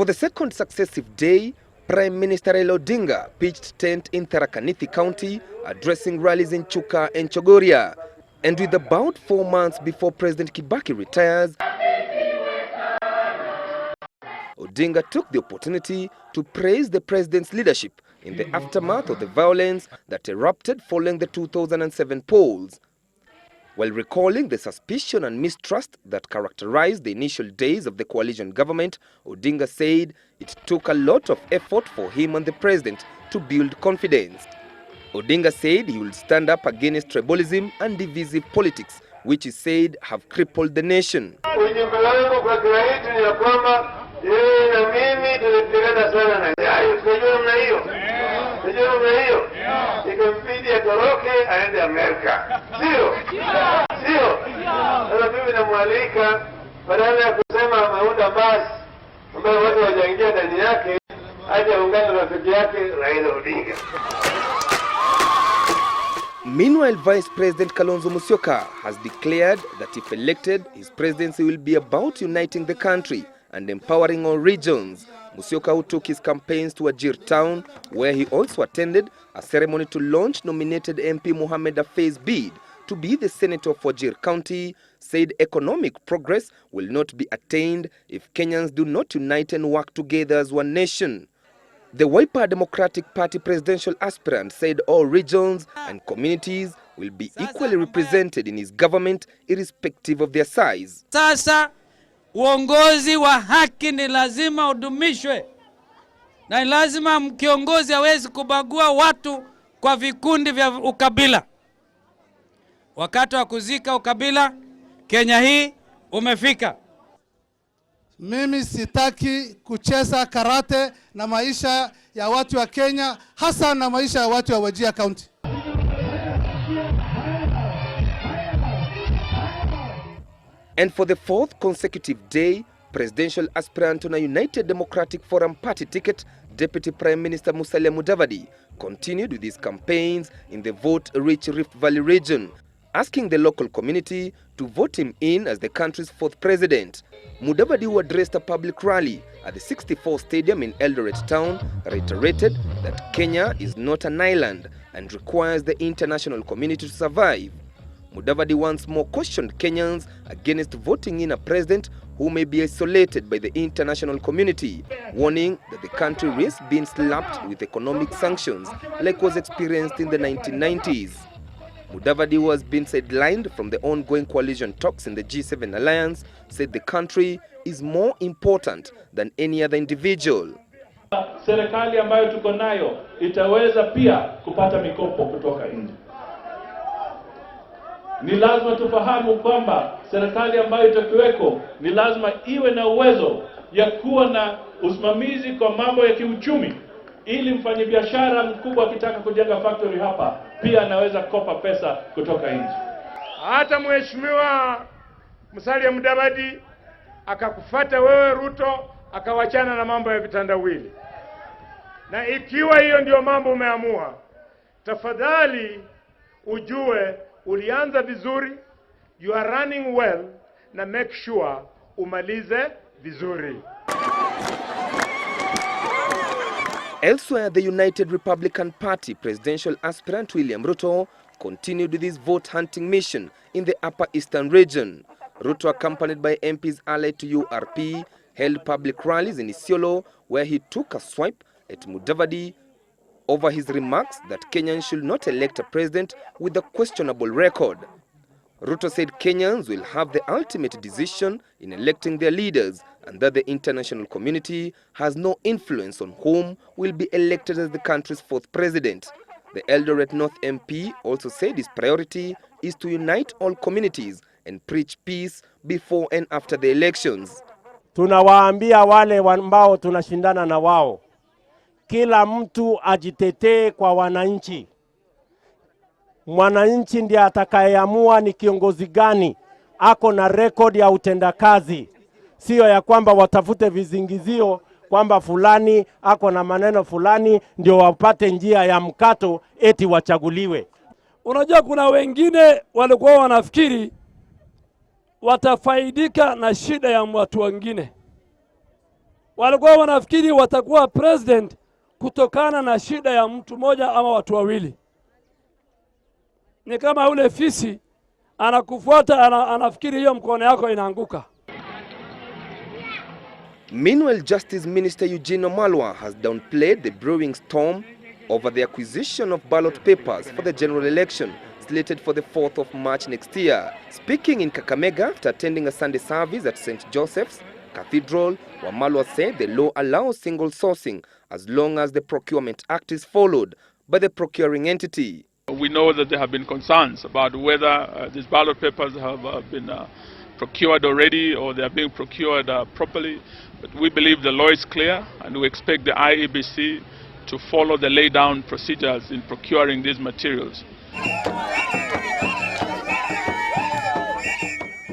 For the second successive day, Prime Minister Raila Odinga pitched tent in Tharaka Nithi County, addressing rallies in Chuka and Chogoria. And with about 4 months before President Kibaki retires, Odinga took the opportunity to praise the president's leadership in the aftermath of the violence that erupted following the 2007 polls. While recalling the suspicion and mistrust that characterized the initial days of the coalition government, Odinga said it took a lot of effort for him and the president to build confidence. Odinga said he will stand up against tribalism and divisive politics, which he said have crippled the nation. Meanwhile, Vice President Kalonzo Musyoka has declared that if elected, his presidency will be about uniting the country and empowering all regions. Musyoka, who took his campaigns to Wajir town, where he also attended a ceremony to launch nominated MP Mohamed Afei's bid to be the senator of Wajir County, said economic progress will not be attained if Kenyans do not unite and work together as one nation. The Wiper Democratic Party presidential aspirant said all regions and communities will be equally represented in his government irrespective of their size. Sasa uongozi wa haki ni lazima udumishwe. Na lazima kiongozi hawezi kubagua watu kwa vikundi vya ukabila. Wakati wa kuzika ukabila, Kenya hii umefika. Mimi sitaki kucheza karate na maisha ya watu wa Kenya, hasa na maisha ya watu wa Wajir County. And for the fourth consecutive day, presidential aspirant on a United Democratic Forum party ticket, Deputy Prime Minister Musalia Mudavadi, continued with his campaigns in the vote-rich Rift Valley region, asking the local community to vote him in as the country's fourth president. Mudavadi, who addressed a public rally at the 64 Stadium in Eldoret town, reiterated that Kenya is not an island and requires the international community to survive. Mudavadi once more cautioned Kenyans against voting in a president who may be isolated by the international community, warning that the country risks being slapped with economic sanctions like was experienced in the 1990s. Mudavadi, who has been sidelined from the ongoing coalition talks in the G7 alliance, said the country is more important than any other individual. Serikali ambayo tuko nayo itaweza pia kupata mikopo kutoka nje. Ni lazima tufahamu kwamba serikali ambayo itakuweko ni lazima iwe na uwezo ya kuwa na usimamizi kwa mambo ya kiuchumi, ili mfanyabiashara mkubwa akitaka kujenga factory hapa pia anaweza kopa pesa kutoka nje. Hata Mheshimiwa Musalia Mudavadi akakufuata wewe Ruto, akawachana na mambo ya vitandawili. Na ikiwa hiyo ndio mambo umeamua, tafadhali ujue ulianza vizuri, you are running well, na make sure umalize vizuri. Elsewhere, the United Republican Party presidential aspirant William Ruto continued with his vote-hunting mission in the Upper Eastern region. Ruto, accompanied by MPs allied to URP, held public rallies in Isiolo, where he took a swipe at Mudavadi over his remarks that Kenyans should not elect a president with a questionable record. Ruto said Kenyans will have the ultimate decision in electing their leaders and that the international community has no influence on whom will be elected as the country's fourth president. The Eldoret North MP also said his priority is to unite all communities and preach peace before and after the elections. Tunawaambia wale ambao tunashindana na wao, kila mtu ajitetee kwa wananchi. Mwananchi ndiye atakayeamua ni kiongozi gani ako na record ya utendakazi, sio ya kwamba watafute vizingizio kwamba fulani ako na maneno fulani ndio wapate njia ya mkato eti wachaguliwe. Unajua kuna wengine walikuwa wanafikiri watafaidika na shida ya watu wengine. walikuwa wanafikiri watakuwa president kutokana na shida ya mtu moja ama watu wawili. Ni kama ule fisi anakufuata, anafikiri hiyo mkono yako inaanguka. Meanwhile, Justice Minister Eugene Wamalwa has downplayed the brewing storm over the acquisition of ballot papers for the general election slated for the 4th of March next year. Speaking in Kakamega after attending a Sunday service at St. Joseph's Cathedral, Wamalwa said the law allows single sourcing as long as the Procurement Act is followed by the procuring entity. We know that there have been concerns about whether these ballot papers have been procured already or they are being procured properly. But we believe the law is clear, and we expect the IEBC to follow the laid down procedures in procuring these materials.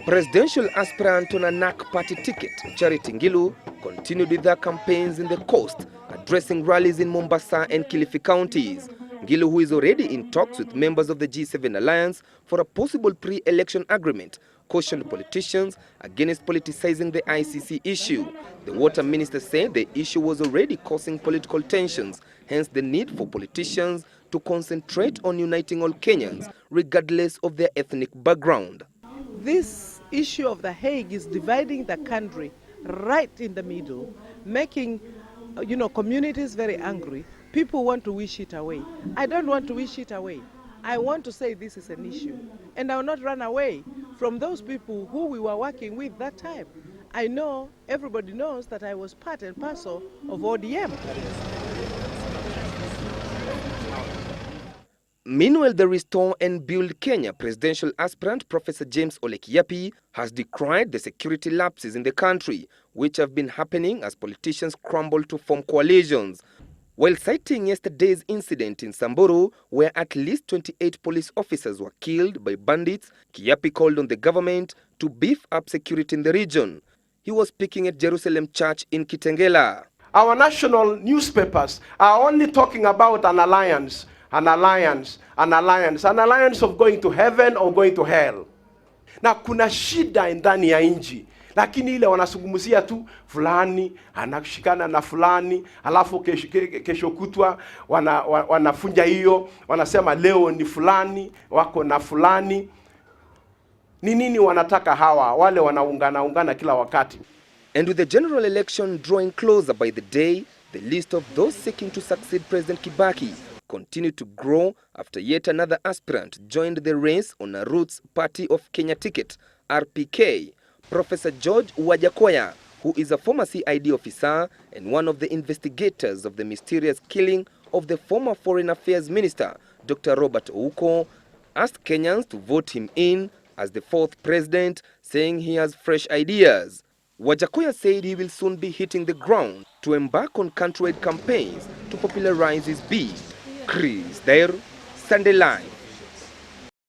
Presidential aspirant on a NAC party ticket, Charity Ngilu, continued with their campaigns in the coast, addressing rallies in Mombasa and Kilifi counties. Ngilu, who is already in talks with members of the G7 alliance for a possible pre-election agreement, cautioned politicians against politicizing the ICC issue. The water minister said the issue was already causing political tensions, hence the need for politicians to concentrate on uniting all Kenyans, regardless of their ethnic background. This issue of the Hague is dividing the country right in the middle, making communities very angry. People want to wish it away. I don't want to wish it away. I want to say this is an issue, and I will not run away from those people who we were working with that time. I know, everybody knows that I was part and parcel of ODM. Meanwhile, the Restore and Build Kenya presidential aspirant Professor James Ole Kiyapi has decried the security lapses in the country, which have been happening as politicians scramble to form coalitions. While citing yesterday's incident in Samburu, where at least 28 police officers were killed by bandits, Kiyapi called on the government to beef up security in the region. He was speaking at Jerusalem Church in Kitengela. Our national newspapers are only talking about an alliance of going to heaven or going to hell. Na kuna shida ndani ya nchi. Lakini ile wanazungumzia tu fulani anashikana na fulani, alafu kesho kutwa wanafunja hiyo, wanasema leo ni fulani wako na fulani. Ni nini wanataka hawa wale wanaungana kila wakati? And with the general election drawing closer by the day, the list of those seeking to succeed President Kibaki continued to grow after yet another aspirant joined the race on a Roots Party of Kenya ticket, RPK. Professor George Wajakoya, who is a former CID officer and one of the investigators of the mysterious killing of the former Foreign Affairs Minister, Dr. Robert Ouko, asked Kenyans to vote him in as the 4th president, saying he has fresh ideas. Wajakoya said he will soon be hitting the ground to embark on countrywide campaigns to popularize his bid. Chris Thairu, Sunday Live.